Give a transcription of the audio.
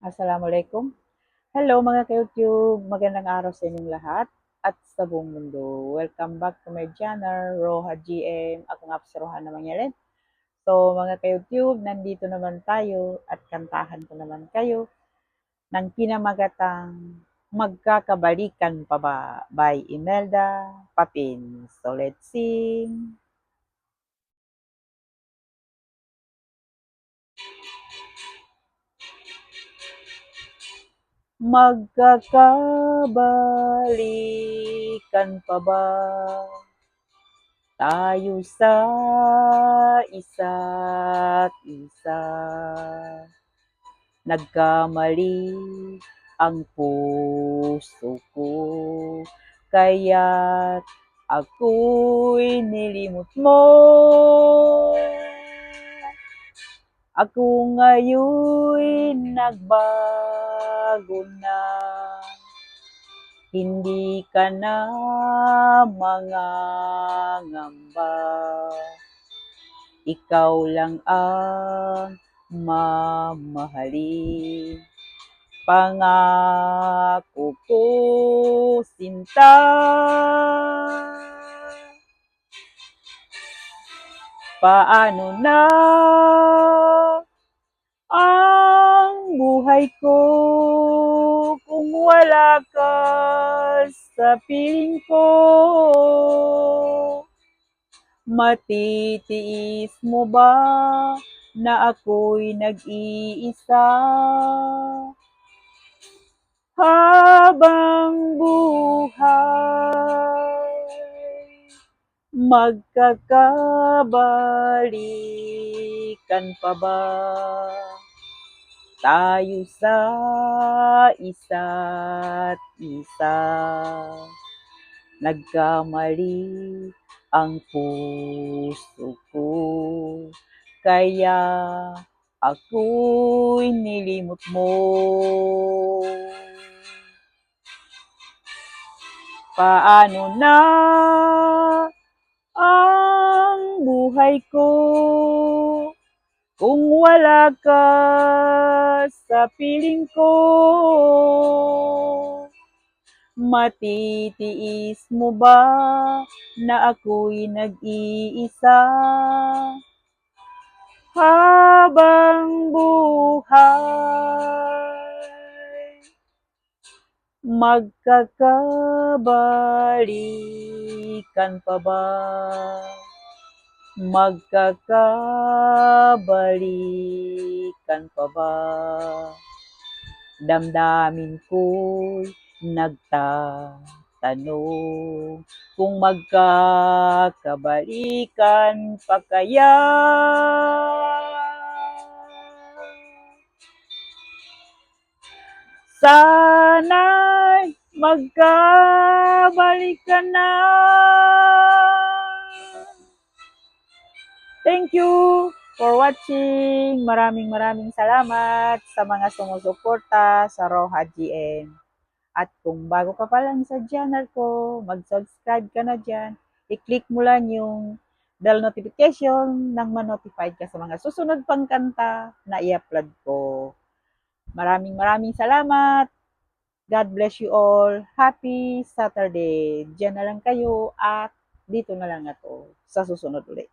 Assalamualaikum. Hello mga ka-YouTube, magandang araw sa inyong lahat at sa buong mundo. Welcome back to my channel, Roha GM. Ako nga po si Roha naman yan. So mga ka-YouTube, nandito naman tayo at kantahan ko naman kayo ng pinamagatang Magkakabalikan pa ba by Imelda Papin. So let's sing. Magkakabalikan pa ba tayo sa isa't isa? Nagkamali ang puso ko, kaya't ako'y nilimot mo. Ako ngayon'y nagbago na, hindi ka na mangangamba. Ikaw lang ang mamahalin. Pangako ko, sinta. Paano na ang buhay ko kung wala ka sa piling ko? Matitiis mo ba na ako'y nag-iisa? Habang buhay, magkakabalikan pa ba tayo sa isa't isa? Nagkamali ang puso ko, kaya ako'y nilimot mo. Paano na ang buhay ko kung wala ka sa piling ko? Matitiis mo ba na ako'y nag-iisa? Habang buhay, magkakabalikan pa ba? Magkakabalikan pa ba? Damdamin ko'y nagtatanong kung magkakabalikan pa kaya? Sana'y magkabalikan na. Thank you for watching. Maraming salamat sa mga sumusuporta sa Roha GM. At kung bago ka pa lang sa channel ko, mag-subscribe ka na dyan. I-click mo lang yung bell notification nang ma-notified ka sa mga susunod pang kanta na i-upload ko. Maraming salamat. God bless you all. Happy Saturday. Diyan na lang kayo at dito na lang ako sa susunod ulit.